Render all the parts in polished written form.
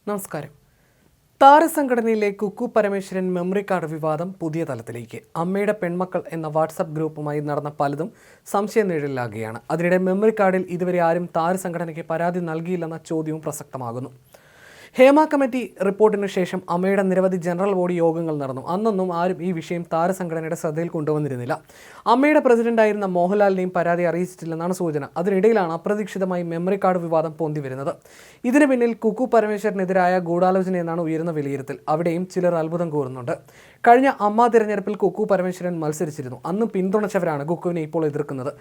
നമസ്കാരം. താരസംഘടനയിലെ Kuku Parameswaran memory card വിവാദം പുതിയ തലത്തിലേക്ക്. അമ്മയുടെ പെൺമക്കൾ എന്ന വാട്സാപ്പ് ഗ്രൂപ്പുമായി നടന്ന പലതും സംശയനിഴലിലാകുകയാണ്. അതിനിടെ മെമ്മറി കാർഡിൽ ഇതുവരെ ആരും താരസംഘടനയ്ക്ക് പരാതി നൽകിയില്ലെന്ന ചോദ്യവും പ്രസക്തമാകുന്നു. ഹേമ കമ്മിറ്റി റിപ്പോർട്ടിന് ശേഷം അമ്മയുടെ നിരവധി ജനറൽ ബോഡി യോഗങ്ങൾ നടന്നു. അന്നൊന്നും ആരും ഈ വിഷയം താരസംഘടനയുടെ ശ്രദ്ധയിൽ കൊണ്ടുവന്നിരുന്നില്ല. അമ്മയുടെ പ്രസിഡന്റായിരുന്ന മോഹൻലാലിനെയും പരാതി അറിയിച്ചിട്ടില്ലെന്നാണ് സൂചന. അതിനിടയിലാണ് അപ്രതീക്ഷിതമായി മെമ്മറി കാർഡ് വിവാദം പൊന്തി വരുന്നത്. ഇതിന് പിന്നിൽ കുക്കു പരമേശ്വരനെതിരായ ഗൂഢാലോചനയെന്നാണ് ഉയരുന്ന വിലയിരുത്തൽ. അവിടെയും ചിലർ അത്ഭുതം കൂറുന്നുണ്ട്. കഴിഞ്ഞ അമ്മ തിരഞ്ഞെടുപ്പിൽ കുക്കു പരമേശ്വരൻ മത്സരിച്ചിരുന്നു. അന്ന് പിന്തുണച്ചവരാണ് കുക്കുവിനെ ഇപ്പോൾ എതിർക്കുന്നത്.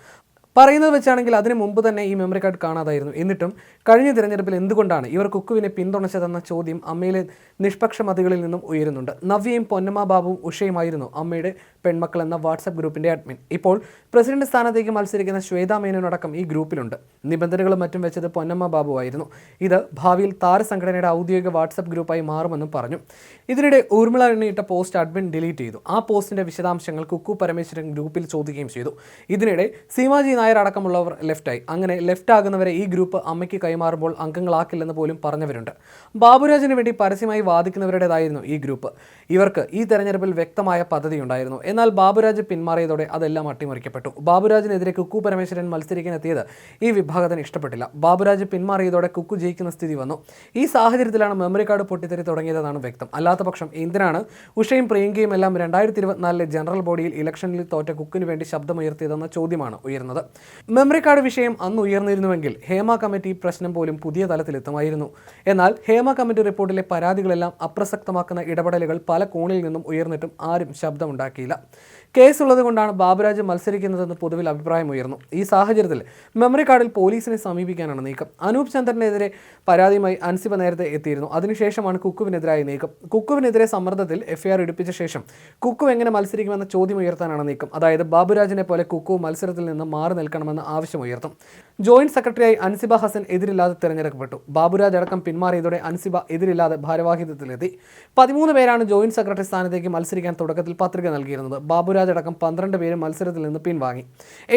പറയുന്നത് വെച്ചാണെങ്കിൽ അതിന് മുമ്പ് തന്നെ ഈ മെമ്മറി കാർഡ് കാണാതായിരുന്നു. എന്നിട്ടും കഴിഞ്ഞ തിരഞ്ഞെടുപ്പിൽ എന്തുകൊണ്ടാണ് ഇവർ കുക്കുവിനെ പിന്തുണച്ചതെന്ന ചോദ്യം അമ്മയിലെ നിഷ്പക്ഷ മതികളിൽ നിന്നും ഉയരുന്നുണ്ട്. നവ്യയും പൊന്നമ്മ ബാബുവും ഉഷയുമായിരുന്നു അമ്മയുടെ പെൺമക്കൾ എന്ന വാട്സാപ്പ് ഗ്രൂപ്പിന്റെ അഡ്മിൻ. ഇപ്പോൾ പ്രസിഡന്റ് സ്ഥാനത്തേക്ക് മത്സരിക്കുന്ന ശ്വേതാ മേനോനടക്കം ഈ ഗ്രൂപ്പിലുണ്ട്. നിബന്ധനകളും മറ്റും വെച്ചത് പൊന്നമ്മ ബാബു ആയിരുന്നു. ഇത് ഭാവിയിൽ താരസംഘടനയുടെ ഔദ്യോഗിക വാട്സാപ്പ് ഗ്രൂപ്പായി മാറുമെന്നും പറഞ്ഞു. ഇതിനിടെ ഊർമിള എണ്ണിയിട്ട പോസ്റ്റ് അഡ്മിൻ ഡിലീറ്റ് ചെയ്തു. ആ പോസ്റ്റിന്റെ വിശദാംശങ്ങൾ കുക്കു പരമേശ്വരൻ ഗ്രൂപ്പിൽ ചോദിക്കുകയും ചെയ്തു. ഇതിനിടെ സീമാജി നായർ അടക്കമുള്ളവർ ലെഫ്റ്റായി. അങ്ങനെ ലെഫ്റ്റ് ആകുന്നവരെ ഈ ഗ്രൂപ്പ് അമ്മയ്ക്ക് കൈമാറുമ്പോൾ അംഗങ്ങളാക്കില്ലെന്ന് പോലും പറഞ്ഞവരുണ്ട്. ബാബുരാജിന് വേണ്ടി പരസ്യമായി വാദിക്കുന്നവരുടേതായിരുന്നു ഈ ഗ്രൂപ്പ്. ഇവർക്ക് ഈ തെരഞ്ഞെടുപ്പിൽ വ്യക്തമായ പദ്ധതിയുണ്ടായിരുന്നു. എന്നാൽ ബാബുരാജ് പിന്മാറിയതോടെ അതെല്ലാം അട്ടിമറിക്കപ്പെട്ടു. ബാബുരാജിനെതിരെ കുക്കു പരമേശ്വരൻ മത്സരിക്കാനെത്തിയത് ഈ വിഭാഗത്തിന് ഇഷ്ടപ്പെട്ടില്ല. ബാബുരാജ് പിന്മാറിയതോടെ കുക്കു ജയിക്കുന്ന സ്ഥിതി വന്നു. ഈ സാഹചര്യത്തിലാണ് മെമ്മറി കാർഡ് പൊട്ടിത്തെറി തുടങ്ങിയതെന്നാണ് വ്യക്തം. അല്ലാത്ത പക്ഷം എന്തിനാണ് ഉഷയും പ്രിയങ്കയും എല്ലാം 2024 ജനറൽ ബോഡിയിൽ ഇലക്ഷനിൽ തോറ്റ കുക്കിന് വേണ്ടി ശബ്ദമുയർത്തിയതെന്ന ചോദ്യമാണ് ഉയർന്നത്. മെമ്മറി കാർഡ് വിഷയം അന്ന് ഉയർന്നിരുന്നുവെങ്കിൽ ഹേമ കമ്മിറ്റി പ്രശ്നം പോലും പുതിയ തലത്തിലെത്തുമായിരുന്നു. എന്നാൽ ഹേമ കമ്മിറ്റി റിപ്പോർട്ടിലെ പരാതികളെല്ലാം അപ്രസക്തമാക്കുന്ന ഇടപെടലുകൾ പല കോണിൽ നിന്നും ഉയർന്നിട്ടും ആരും ശബ്ദമുണ്ടാക്കിയില്ല. കേസുള്ളത് കൊണ്ടാണ് ബാബുരാജ് മത്സരിക്കുന്നതെന്ന് പൊതുവിൽ അഭിപ്രായമുയർന്നു. ഈ സാഹചര്യത്തിൽ മെമ്മറി കാർഡിൽ പോലീസിനെ സമീപിക്കാനാണ് നീക്കം. അനൂപ് ചന്ദ്രനെതിരെ പരാതിയുമായി അൻസിബ നേരത്തെ എത്തിയിരുന്നു. അതിനുശേഷമാണ് കുക്കുവിനെതിരായ നീക്കം. കുക്കുവിനെതിരെ സമ്മർദ്ദത്തിൽ എഫ്ഐആർ എടുപ്പിച്ച ശേഷം കുക്കു എങ്ങനെ മത്സരിക്കുമെന്ന ചോദ്യം ഉയർത്താനാണ് നീക്കം. അതായത് ബാബുരാജിനെ പോലെ കുക്കു മത്സരത്തിൽ നിന്ന് മാറി നിൽക്കണമെന്ന ആവശ്യമുയർത്തും. ജോയിന്റ് സെക്രട്ടറിയായി അൻസിബ ഹസൻ എതിരില്ലാതെ തിരഞ്ഞെടുക്കപ്പെട്ടു. ബാബുരാജ് അടക്കം പിന്മാറിയതോടെ അൻസിബ എതിരില്ലാതെ ഭാരവാഹിത്വത്തിലെത്തി. 13 പേരാണ് ജോയിന്റ് സെക്രട്ടറി സ്ഥാനത്തേക്ക് മത്സരിക്കാൻ തുടക്കത്തിൽ പത്രിക നൽകിയിരുന്നത്. ബാബുരാജ് അടക്കം 12 പേരും മത്സരത്തിൽ നിന്ന് പിൻവാങ്ങി.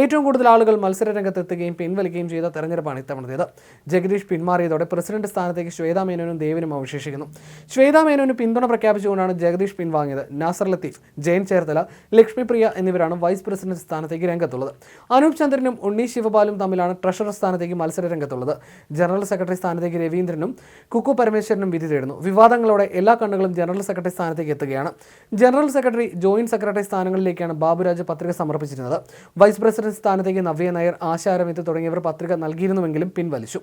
ഏറ്റവും കൂടുതൽ ആളുകൾ മത്സര രംഗത്തെത്തുകയും പിൻവലിക്കുകയും ചെയ്ത തെരഞ്ഞെടുപ്പാണ് ഇത്തവണത്തേത്. ജഗദീഷ് പിന്മാറിയതോടെ പ്രസിഡന്റ് സ്ഥാനത്തേക്ക് ശ്വേതാ മേനോനും ദേവിനും അവശേഷിക്കുന്നു. ശ്വേതാ മേനോന് പിന്തുണ പ്രഖ്യാപിച്ചുകൊണ്ടാണ് ജഗദീഷ് പിൻവാങ്ങിയത്. നാസർ ലത്തീഫ്, ജയൻ ചേർത്തല, ലക്ഷ്മിപ്രിയ എന്നിവരാണ് വൈസ് പ്രസിഡന്റ് സ്ഥാനത്തേക്ക് രംഗത്തുള്ളത്. അനൂപ് ചന്ദ്രനും ഉണ്ണി ശിവപാലും തമ്മിലാണ് ട്രഷറർ സ്ഥാനത്തേക്ക് മത്സര രംഗത്തുള്ളത്. ജനറൽ സെക്രട്ടറി സ്ഥാനത്തേക്ക് രവീന്ദ്രനും കുക്കു പരമേശ്വരനും വിധി തേടുന്നു. വിവാദങ്ങളോടെ എല്ലാ കണ്ണുകളും ജനറൽ സെക്രട്ടറി സ്ഥാനത്തേക്ക് എത്തുകയാണ്. ജനറൽ സെക്രട്ടറി, ജോയിന്റ് സെക്രട്ടറി സ്ഥാനങ്ങളിലേക്കാണ് ബാബുരാജ് പത്രിക സമർപ്പിച്ചിരുന്നത്. വൈസ് പ്രസിഡന്റ് സ്ഥാനത്തേക്ക് നവ്യ നായർ, ആശാ അരവിന്ദ് തുടങ്ങിയവർ പത്രിക നൽകിയിരുന്നുവെങ്കിലും പിൻവലിച്ചു.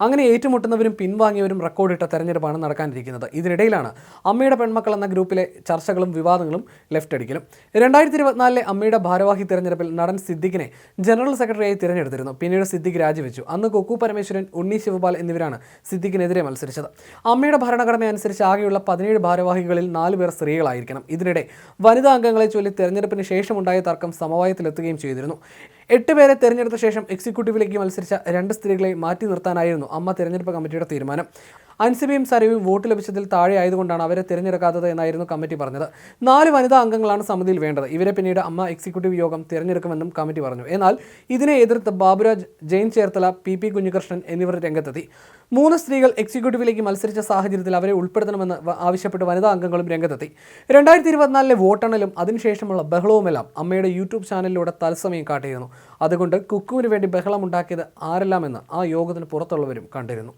അങ്ങനെ ഏറ്റുമുട്ടുന്നവരും പിൻവാങ്ങിയവരും റെക്കോർഡിട്ട തെരഞ്ഞെടുപ്പാണ് നടക്കാനിരിക്കുന്നത്. ഇതിനിടയിലാണ് അമ്മയുടെ പെൺമക്കൾ എന്ന ഗ്രൂപ്പിലെ ചർച്ചകളും വിവാദങ്ങളും ലെഫ്റ്റ് അടിക്കലും. 2024 അമ്മയുടെ ഭാരവാഹി തെരഞ്ഞെടുപ്പിൽ നടൻ സിദ്ദിഖിനെ ജനറൽ സെക്രട്ടറിയായി തിരഞ്ഞെടുത്തിരുന്നു. പിന്നീട് സിദ്ദിഖ് രാജിവെച്ചു. അന്ന് കുക്കു പരമേശ്വരൻ, ഉണ്ണി ശിവപാൽ എന്നിവരാണ് സിദ്ദിഖിനെതിരെ മത്സരിച്ചത്. അമ്മയുടെ ഭരണഘടന അനുസരിച്ച് ആകെയുള്ള 17 ഭാരവാഹികളിൽ 4 പേർ സ്ത്രീകളായിരിക്കണം. ഇതിനിടെ വനിതാ അംഗങ്ങളെ ചൊല്ലി തെരഞ്ഞെടുപ്പിന് ശേഷമുണ്ടായ തർക്കം സമവായത്തിലെത്തുകയും ചെയ്തിരുന്നു. 8 പേരെ തെരഞ്ഞെടുത്ത ശേഷം എക്സിക്യൂട്ടീവിലേക്ക് മത്സരിച്ച 2 സ്ത്രീകളെ മാറ്റി നിർത്താനായിരുന്നു അമ്മ തെരഞ്ഞെടുപ്പ് കമ്മിറ്റിയുടെ തീരുമാനം. അൻസിബയും സരയും വോട്ട് ലഭിച്ചതിൽ താഴെ ആയതുകൊണ്ടാണ് അവരെ തിരഞ്ഞെടുക്കാത്തത് എന്നായിരുന്നു കമ്മിറ്റി പറഞ്ഞത്. 4 വനിതാ അംഗങ്ങളാണ് സമിതിയിൽ വേണ്ടത്. ഇവരെ പിന്നീട് അമ്മ എക്സിക്യൂട്ടീവ് യോഗം തിരഞ്ഞെടുക്കുമെന്നും കമ്മിറ്റി പറഞ്ഞു. എന്നാൽ ഇതിനെ എതിർത്ത് ബാബുരാജ്, ജയൻ ചേർത്തല, പി കുഞ്ഞികൃഷ്ണൻ എന്നിവർ രംഗത്തെത്തി. 3 സ്ത്രീകൾ എക്സിക്യൂട്ടീവിലേക്ക് മത്സരിച്ച സാഹചര്യത്തിൽ അവരെ ഉൾപ്പെടുത്തണമെന്ന് ആവശ്യപ്പെട്ട് വനിതാ അംഗങ്ങളും രംഗത്തെത്തി. 2024 വോട്ടെണ്ണലും അതിനുശേഷമുള്ള ബഹളവുമെല്ലാം അമ്മയുടെ യൂട്യൂബ് ചാനലിലൂടെ തത്സമയം കാട്ടിയിരുന്നു. അതുകൊണ്ട് കുക്കുവിന് വേണ്ടി ബഹളമുണ്ടാക്കിയത് ആരെല്ലാമെന്ന് ആ യോഗത്തിന് പുറത്തുള്ളവരും കണ്ടിരുന്നു.